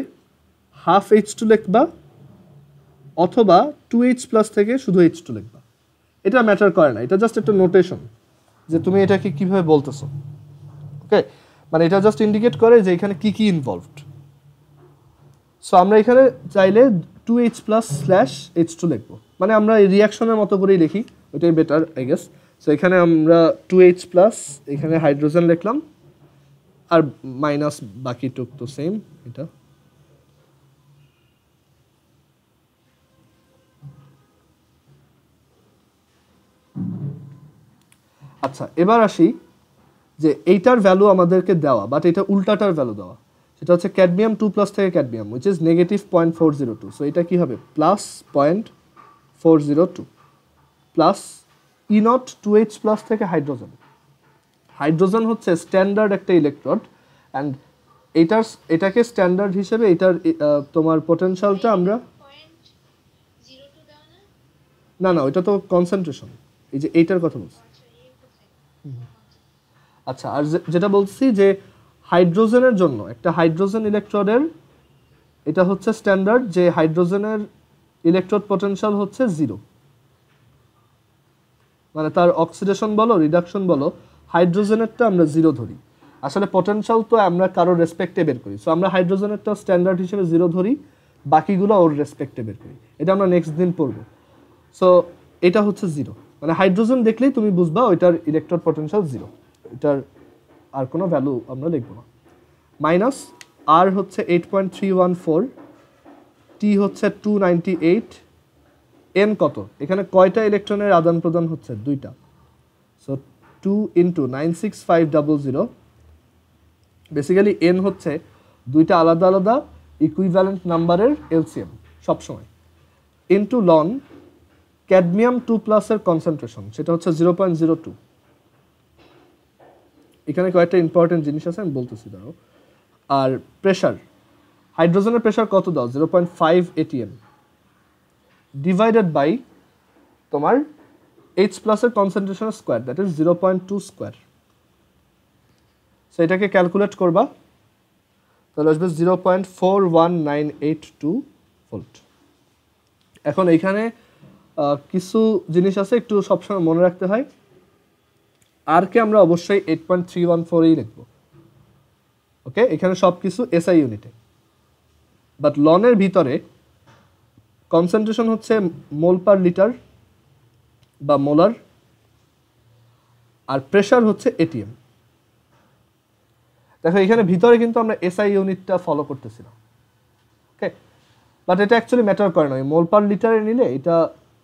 A: হাফ H2 লিখবা, অথবা 2H প্লাস থেকে শুধু H2 লিখবা, এটা ম্যাটার করে না, এটা জাস্ট একটা নোটেশন যে তুমি এটাকে কিভাবে বলতেছো। ওকে, মানে এটা জাস্ট ইন্ডিকেট করে যে এখানে কি কি ইনভলভড। সো আমরা এখানে চাইলে 2H প্লাস স্ল্যাশ H2 লিখবো, মানে আমরা এই রিয়াকশনের মতো করেই লিখি, ওইটাই বেটার আই গেস। সো এখানে আমরা 2H প্লাস এখানে হাইড্রোজেন লিখলাম, আর মাইনাস বাকিটুক তো সেম এটা। আচ্ছা, এবার আসি যে এইটার ভ্যালু আমাদেরকে দেওয়া, বাট এটা উল্টাটার ভ্যালু দেওয়া, সেটা হচ্ছে ক্যাডমিয়াম 2 প্লাস থেকে cadmium which is negative 0.402। So এটা কি হবে? Plus 0.402 plus E not 2H plus থেকে হাইড্রোজেন। হাইড্রোজেন হচ্ছে স্ট্যান্ডার্ড একটা ইলেকট্রোড, অ্যান্ড এটাকে স্ট্যান্ডার্ড হিসেবে এটার তোমার পোটেনশিয়ালটা আমরা না ওইটা তো কনসেন্ট্রেশন, এই যে এইটার কথা বলছি। আচ্ছা, আর যেটা বলছি যে হাইড্রোজেনের জন্য একটা হাইড্রোজেন ইলেকট্রোডের এটা হচ্ছে স্ট্যান্ডার্ড যে হাইড্রোজেনের ইলেকট্রোড পোটেনশিয়াল হচ্ছে 0, মানে তার অক্সিডেশন বলো রিডাকশন বলো, হাইড্রোজেনেরটা আমরা 0 ধরি। আসলে পোটেনশিয়াল তো আমরা কারোর রেসপেক্টে বের করি, সো আমরা হাইড্রোজেনেরটা স্ট্যান্ডার্ড হিসেবে 0 ধরি, বাকিগুলো ওর রেসপেক্টে বের করি, এটা আমরা নেক্সট দিন পড়বো। সো এটা হচ্ছে 0, মানে হাইড্রোজেন দেখলেই তুমি বুঝবা ওইটার ইলেকট্রোড পোটেনশিয়াল 0, এটার আর কোনো ভ্যালু আমরা লিখবো না। মাইনাস আর হচ্ছে 8.314, টি হচ্ছে 298, এন কত? এখানে কয়টা ইলেকট্রনের আদান প্রদান হচ্ছে? 2টা। সো 2 ইন্টু 96500, বেসিক্যালি এন হচ্ছে 2টা আলাদা আলাদা ইকুইভ্যালেন্ট নাম্বারের এলসিএম সবসময়, ইন্টু লন ক্যাডমিয়াম 2 প্লাসের কনসেন্ট্রেশন, সেটা হচ্ছে 0.02। এখানে কয়েকটা ইম্পর্টেন্ট জিনিস আছে আমি বলতেছি দাঁড়াও। আর প্রেশার, হাইড্রোজেনের প্রেশার কত দাও? 0.5 atm ডিভাইডেড বাই তোমার H প্লাসের concentration square, that is 0.2 square. So এটাকে ক্যালকুলেট করবা, তাহলে আসবে 0.41982 ভোল্ট। এখন এইখানে কিছু জিনিস আছে একটু সবসময় মনে রাখতে হয়। আর কে আমরা অবশ্যই 8.314 এই লিখব। ওকে, এখানে সব কিছু এসআই ইউনিটে, বাট লনের ভিতরে কনসেন্ট্রেশন হচ্ছে মোল পার লিটার বা মোলার, আর প্রেশার হচ্ছে এটিএম। দেখো এখানে ভিতরে কিন্তু আমরা এসআই ইউনিটটা ফলো করতেছি না। ওকে, বাট এটা অ্যাকচুয়ালি ম্যাটার করে না, মোল পার লিটারে নিলে এটা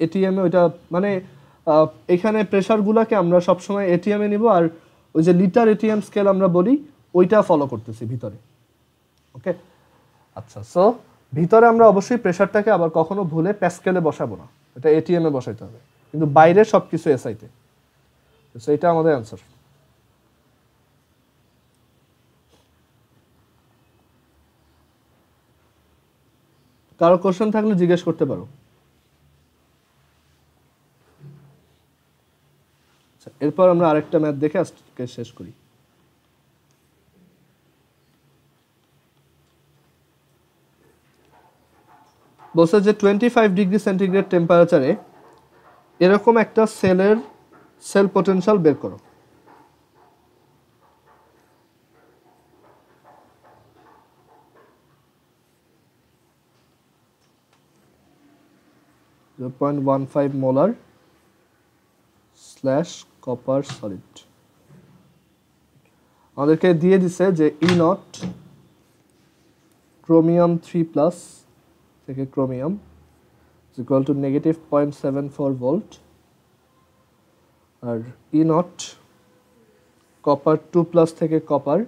A: এটিএমে, ওইটা মানে এখানে প্রেশারগুলোকে আমরা সবসময় এটিএমে নিব, আর ওই যে লিটার এটিএম স্কেল আমরা বলি ওইটা ফলো করতেছি ভিতরে। ওকে, আচ্ছা, সো ভিতরে আমরা অবশ্যই প্রেশারটাকে আবার কখনো ভুলে প্যাসকেলে বসাবো না, এটা এটিএমে বসাইতে হবে, কিন্তু বাইরে সব কিছু এসআইতে। সো এটা আমাদের অ্যান্সার। কারো কোশ্চেন থাকলে জিজ্ঞেস করতে পারো। এরপর আমরা আরেকটা ম্যাথ দেখে আজকে শেষ করি। বলছে যে 25 ডিগ্রি সেন্টিগ্রেড টেম্পারেচারে এরকম একটা সেলের সেল পটেনশিয়াল বের করো। .15 মোলার / কপার সলিড। আমাদেরকে দিয়ে দিছে যে ই নট ক্রোমিয়াম 3+ থেকে ক্রোমিয়াম ইকুয়াল টু -0.74 ভোল্ট, আর ই নট কপার 2+ থেকে copper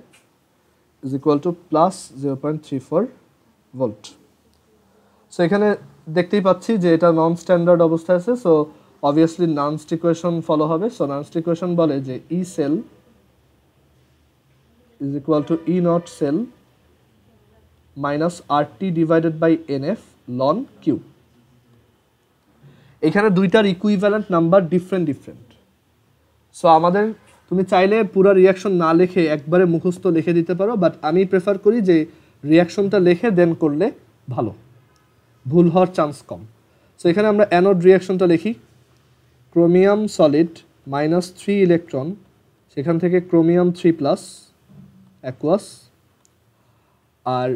A: is equal to +0.34 volt. So এখানে দেখতেই পাচ্ছি যে এটা নন স্ট্যান্ডার্ড অবস্থায় আছে, so obviously Nernst equation follow হবে। সো নানস্ট ইকুয়েশন বলে যে E cell is equal to E not cell minus RT divided by NF ln Q. এখানে দুইটার ইকুইভ্যালেন্ট নাম্বার ডিফারেন্ট। সো আমাদের, তুমি চাইলে পুরো রিয়াকশন না লিখে একবারে মুখস্থ লিখে দিতে পারো, বাট আমি প্রেফার করি যে রিয়াকশনটা লিখে দেন করলে ভালো, ভুল হওয়ার চান্স কম। সো এখানে আমরা অ্যানোড রিয়াকশনটা লিখি। ক্রোমিয়াম সলিড -3 ইলেকট্রন, সেখান থেকে ক্রোমিয়াম 3+ অ্যাকুয়াস, আর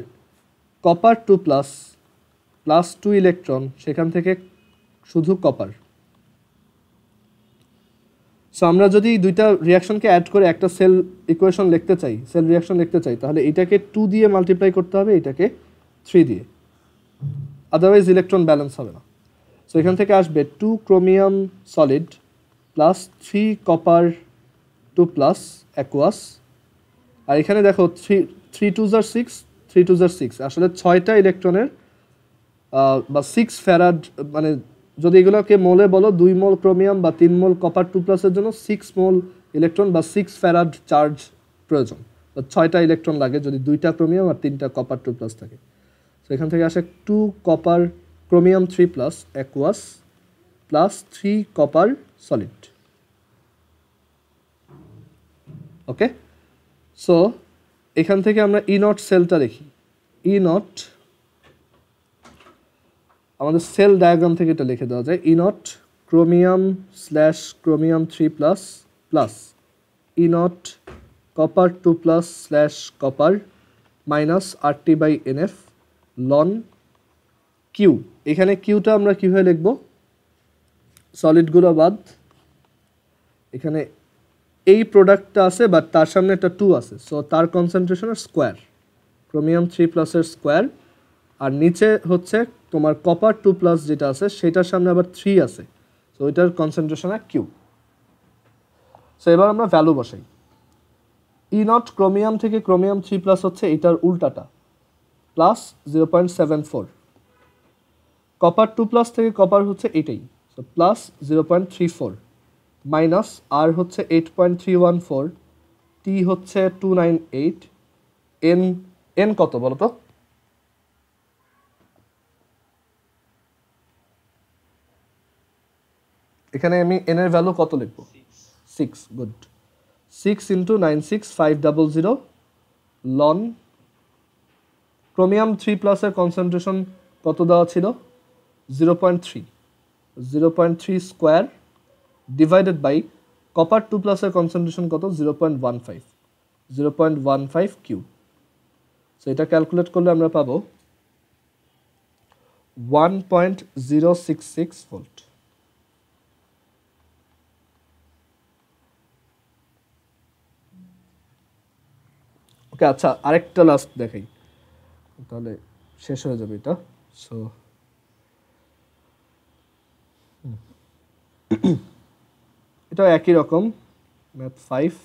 A: কপার 2+ +2 ইলেকট্রন, সেখান থেকে শুধু কপার। সো আমরা যদি দুইটা রিয়াকশনকে অ্যাড করে একটা সেল ইকুয়েশন লিখতে চাই, সেল রিয়াকশন লিখতে চাই, তাহলে এটাকে 2 দিয়ে মাল্টিপ্লাই করতে হবে, এটাকে 3 দিয়ে, আদারওয়াইজ ইলেকট্রন ব্যালেন্স হবে না। সো এখান থেকে আসবে 2 ক্রোমিয়াম সলিড +3 কপার 2+ অ্যাকুয়াস, আর এখানে দেখো 3 2 * 6, 3 2 * 6, আসলে 6টা ইলেকট্রনের বা 6 ফ্যারাড, মানে যদি এগুলোকে মোলে বলো 2 মোল ক্রোমিয়াম বা 3 মোল কপার 2+ এর জন্য 6 মোল ইলেকট্রন বা 6 ফ্যারাড চার্জ প্রয়োজন, 6টা ইলেকট্রন লাগে যদি 2টা ক্রোমিয়াম আর 3টা কপার 2+ থাকে। তো এখান থেকে আসে 2 copper chromium 3+ aqueous +3 copper solid. Okay, so এখান থেকে আমরা ই নট সেলটা দেখি। ই নট আমাদের সেল ডায়াগ্রাম থেকে এটা লিখে দেওয়া যায়। E not chromium / chromium 3+ plus E not copper 2+ / copper minus RT/NF ln Q. এখানে কিউটা আমরা কীভাবে লিখব? সলিডগুলো বাদ, এখানে এই প্রোডাক্টটা আছে বাট তার সামনে একটা 2 আছে, সো তার কনসেন্ট্রেশনের স্কোয়ার, ক্রোমিয়াম 3+ এর স্কোয়ার, আর নিচে হচ্ছে তোমার কপার 2+ যেটা আছে সেটার সামনে আবার 3 আছে, সো ওইটার কনসেন্ট্রেশনের কিউ। সো এবার আমরা ভ্যালু বসাই। ই নট ক্রোমিয়াম থেকে ক্রোমিয়াম 3+ হচ্ছে এটার উল্টাটা, +0.74। কপার 2+ থেকে কপার হচ্ছে এটাই, সো +0.34 মাইনাস আর হচ্ছে 8.314, টি হচ্ছে 298, এন কত বলো তো? এখানে আমি এন এর ভ্যালু কত লিখবো? 6। গুড, 6 × 96500 লন ক্রোমিয়াম 3+ এর কনসেন্ট্রেশন কত দেওয়া ছিল? 0.3 স্কোয়ার ডিভাইডেড বাই কপার 2+ এর কনসেন্ট্রেশন কত 0.15 কিউ। সো এটা ক্যালকুলেট করলে আমরা পাবো 1.066 ভোল্ট। ওকে, আচ্ছা আরেকটা লাস্ট দেখাই, তাহলে শেষ হয়ে যাবে এটা। সো এটা একই রকম, ম্যাথ 5।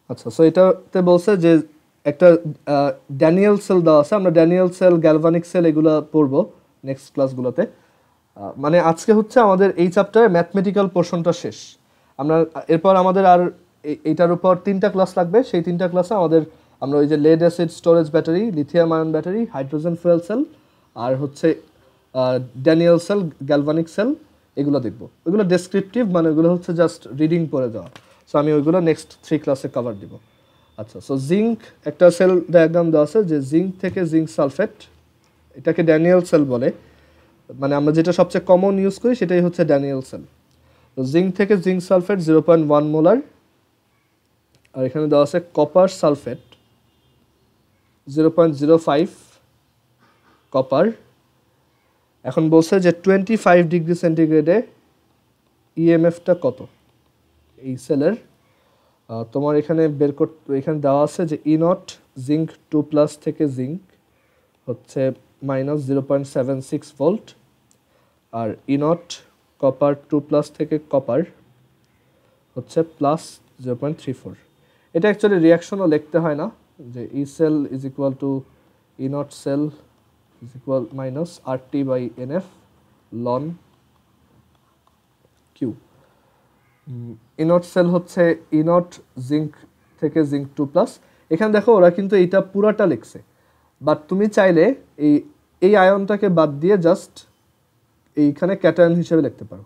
A: আচ্ছা, সো এটাতে বলছে যে একটা ড্যানিয়েল সেল দেওয়া আছে, আমরা ড্যানিয়েল সেল, গ্যালভানিক সেল এগুলো পড়বো নেক্সট ক্লাসগুলোতে। মানে আজকে হচ্ছে আমাদের এই চ্যাপ্টারে ম্যাথমেটিক্যাল পোর্শনটা শেষ। আমরা এরপর আমাদের আর এইটার উপর 3টা ক্লাস লাগবে, সেই 3টা ক্লাসে আমরা ওই যে lead acid storage battery, lithium ion battery, hydrogen fuel cell আর হচ্ছে ড্যানিয়েল সেল, গ্যালভানিক সেল এগুলো দেখবো। ওইগুলো ডেসক্রিপটিভ, মানে ওইগুলো হচ্ছে জাস্ট রিডিং পড়ে যাওয়া। সো আমি ওইগুলো নেক্সট 3 ক্লাসে কভার দিব। আচ্ছা, সো জিঙ্ক একটা সেল ডায়াগ্রাম দেওয়া আছে যে জিঙ্ক থেকে জিঙ্ক সালফেট, এটাকে ড্যানিয়েল সেল বলে। মানে আমরা যেটা সবচেয়ে কমন ইউজ করি সেটাই হচ্ছে ড্যানিয়েল সেল। তো জিঙ্ক থেকে জিঙ্ক সালফেট 0.1 মোলার, আর এখানে দেওয়া আছে কপার সালফেট 0.05 কপার। এখন বলছে যে 25 ডিগ্রি সেন্টিগ্রেডে ইএমএফটা কত এই সেলের। তোমার এখানে এখানে দেওয়া আছে যে E0 জিঙ্ক 2+ থেকে জিঙ্ক হচ্ছে -0.76 ভোল্ট, আর E0 কপার 2+ থেকে কপার হচ্ছে +0.34। এটা অ্যাকচুয়ালি রিয়াকশনও লিখতে হয় না, যে E cell is equal to E0 cell is equal -RT/NF ln Q. E0 cell হচ্ছে E0 জিঙ্ক থেকে জিঙ্ক 2+। এখানে দেখো ওরা কিন্তু এইটা পুরাটা লিখছে, বাট তুমি চাইলে এই আয়নটাকে বাদ দিয়ে জাস্ট এইখানে ক্যাটায়ন হিসেবে লিখতে পারো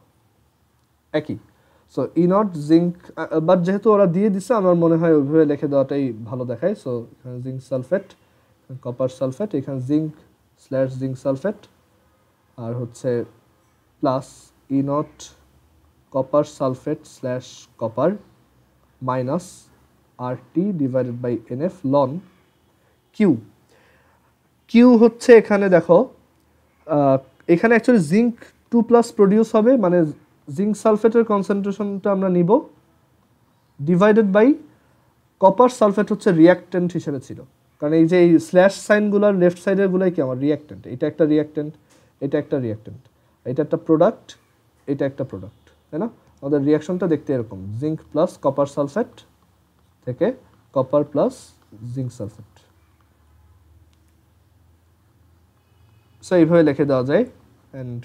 A: একই। সো E0 জিঙ্ক, বাট যেহেতু ওরা দিয়ে দিছে আমার মনে হয় ওইভাবে লিখে দেওয়াটাই ভালো দেখায়। সো এখানে জিঙ্ক সালফেট, কপার সালফেট, এখানে জিঙ্ক/জিঙ্ক সালফেট, আর হচ্ছে plus E0 copper sulphate copper minus RT/NF ln Q. Q হচ্ছে এখানে দেখো, এখানে অ্যাকচুয়ালি জিঙ্ক 2+ প্রডিউস হবে, মানে জিঙ্ক সালফেটের কনসেন্ট্রেশনটা আমরা নিব ডিভাইডেড বাই কপার সালফেট হচ্ছে রিয়াক্ট্যান্ট হিসেবে ছিল, কারণ এই যে এই স্ল্যাশ সাইনগুলোর লেফট সাইডের গুলাই কি আমার রিয়াক্ট্যান্ট। এটা একটা রিয়াক্ট্যান্ট, এটা একটা রিয়াক্ট্যান্ট, এটা একটা প্রোডাক্ট, এটা একটা প্রোডাক্ট, তাই না? আমাদের রিয়াকশনটা দেখতে এরকম, জিঙ্ক প্লাস কপার সালফেট থেকে copper plus zinc sulphate. So এইভাবে লিখে দেওয়া যায়, অ্যান্ড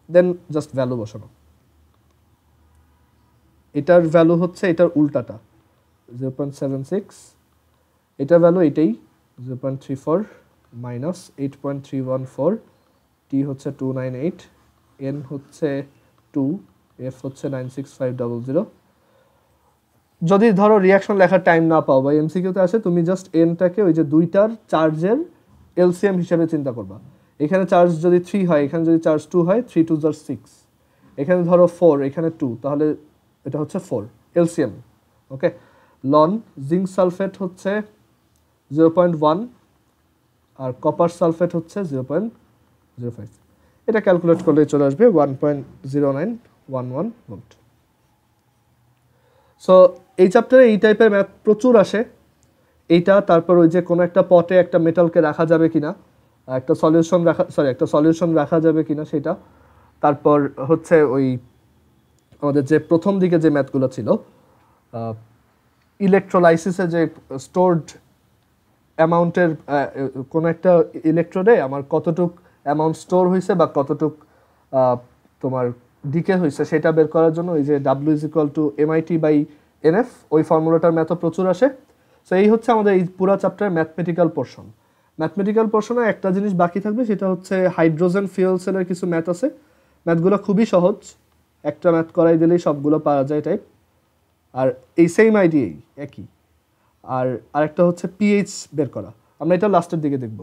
A: দেন জাস্ট ভ্যালু বসানো। এটার ভ্যালু হচ্ছে এটার উল্টাটা 0.76, এটার ভ্যালু এটাই 0.34 মাইনাস 8.314, টি হচ্ছে 298, এন হচ্ছে 2, এফ হচ্ছে 96500। যদি ধরো রিয়াকশন লেখার টাইম না পাও বা এমসিকিউতে আসে, তুমি জাস্ট এনটাকে ওই যে দুইটার চার্জের এলসিএম হিসেবে চিন্তা করবা। এখানে চার্জ যদি 3 হয়, এখানে যদি চার্জ 2 হয়, 3 2 = 6, এখানে ধরো 4, এখানে 2, তাহলে এটা হচ্ছে 4 এলসিএম। ওকে, লন জিঙ্ক সালফেট হচ্ছে 0.1 আর কপার সালফেট হচ্ছে 0.05। এটা ক্যালকুলেট করলে চলে আসবে 1.0911 ভোল্ট। সো এই চ্যাপ্টারে এই টাইপের ম্যাথ প্রচুর আসে। এইটা, তারপর ওই যে কোনো একটা পটে একটা মেটালকে রাখা যাবে কিনা, একটা সলিউশন রাখা যাবে কিনা সেটা। তারপর হচ্ছে ওই আমাদের যে প্রথম দিকে যে ম্যাথগুলো ছিল, ইলেকট্রোলাইসিসে যে স্টোরড অ্যামাউন্টের কোনো একটা ইলেকট্রোডে আমার কতটুক অ্যামাউন্ট স্টোর হয়েছে বা কতটুক তোমার ডিকে হয়েছে সেটা বের করার জন্য ওই যে W = MIT/NF, ওই ফর্মুলাটার ম্যাথও প্রচুর আসে। সো এই হচ্ছে আমাদের এই পুরো চ্যাপ্টারের ম্যাথমেটিক্যাল পোর্শন। ম্যাথমেটিক্যাল পোর্শনে একটা জিনিস বাকি থাকবে, সেটা হচ্ছে হাইড্রোজেন ফিউয়েল সেলের কিছু ম্যাথ আছে। ম্যাথগুলো খুবই সহজ, একটা ম্যাথ করাই দিলেই সবগুলো পাওয়া যায় টাইপ, আর এই সেম আইডিয়াই একই। আর আরেকটা হচ্ছে পিএইচ বের করা, আমরা এটা লাস্টের দিকে দেখব।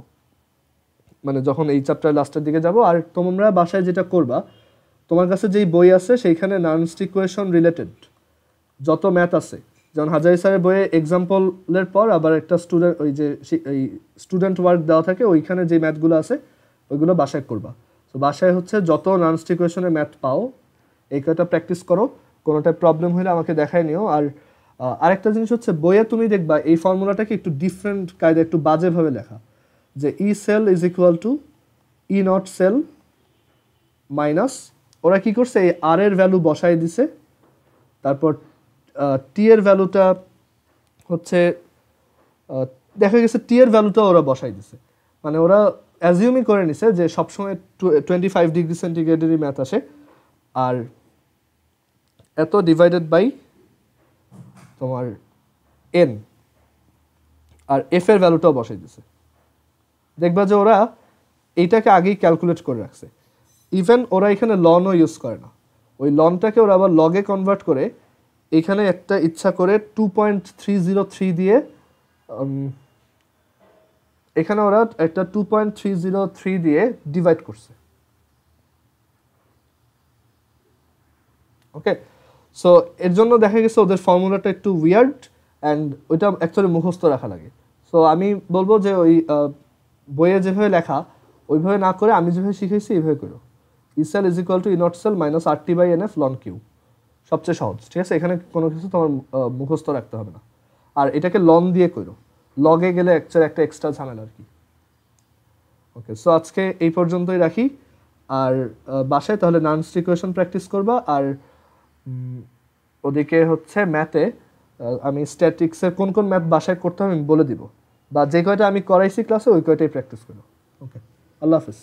A: মানে যখন এই চ্যাপ্টার লাস্টের দিকে যাব। আর তোমরা বাসায় যেটা করবা, তোমার কাছে যেই বই আছে সেইখানে নানস্ট ইকুয়েশন রিলেটেড যত ম্যাথ আছে, যেমন হাজারি স্যারের বইয়ে এক্সাম্পলের পর আবার একটা স্টুডেন্ট ওই যে এই স্টুডেন্ট ওয়ার্ক দেওয়া থাকে, ওইখানে যে ম্যাথগুলো আছে ওইগুলো বাসায় করবা। তো বাসায় হচ্ছে যত নানস্ট ইকুয়েশনের ম্যাথ পাও এই কয়টা প্র্যাকটিস করো, কোনোটা প্রবলেম হলে আমাকে দেখাই নিও। আর আরেকটা জিনিস হচ্ছে বইয়ে তুমি দেখবা এই ফর্মুলাটাকে একটু ডিফারেন্ট কায়দা, একটু বাজেভাবে লেখা, যে E cell is equal to E not cell minus, ওরা কি করছে এই আর এর ভ্যালু বসাই দিছে, তারপর টি এর ভ্যালুটা হচ্ছে দেখা গেছে টি এর ভ্যালুটা ওরা বসাই দিছে, মানে ওরা অ্যাজিউমই করে নিছে যে সবসময় 25 ডিগ্রি সেন্টিগ্রেডেরই ম্যাথ আসে, আর এত ডিভাইডেড বাই তোমার এন, আর এফ এর ভ্যালুটাও বসাই দিছে। দেখবা যে ওরা এইটাকে আগেই ক্যালকুলেট করে রাখছে। ইভেন ওরা এখানে লনও ইউজ করে না, ওই লনটাকে ওরা আবার লগে কনভার্ট করে এখানে একটা ইচ্ছা করে 2.303 দিয়ে এখানে ওরা একটা 2.303 দিয়ে ডিভাইড করছে। ওকে, সো এর জন্য দেখা গেছে ওদের ফর্মুলাটা একটু উইয়ার্ড অ্যান্ড ওইটা অ্যাকচুয়ালি মুখস্থ রাখা লাগে। সো আমি বলবো যে ওই বইয়ে যেভাবে লেখা ওইভাবে না করে আমি যেভাবে শিখেছি এইভাবে করো। E cell is equal to E not cell minus R T by N F ln Q, সবচেয়ে সহজ। ঠিক আছে, এখানে কোনো কিছু তোমার মুখস্থ রাখতে হবে না। আর এটাকে লন দিয়ে করো, লগে গেলে অ্যাকচুয়ালি একটা এক্সট্রা ঝামেলা আর কি। ওকে, সো আজকে এই পর্যন্তই রাখি। আর বাসায় তাহলে নানস্ট ইকুয়েশন প্র্যাকটিস করবা, আর ওদিকে হচ্ছে ম্যাথে আমি স্ট্যাটিক্সের কোন কোন ম্যাথ বাসায় করতে হবে আমি বলে দিব, বা যে কয়টা আমি করাইছি ক্লাসে ওই কয়টাই প্র্যাকটিস করো। ওকে, আল্লাহ হাফিজ।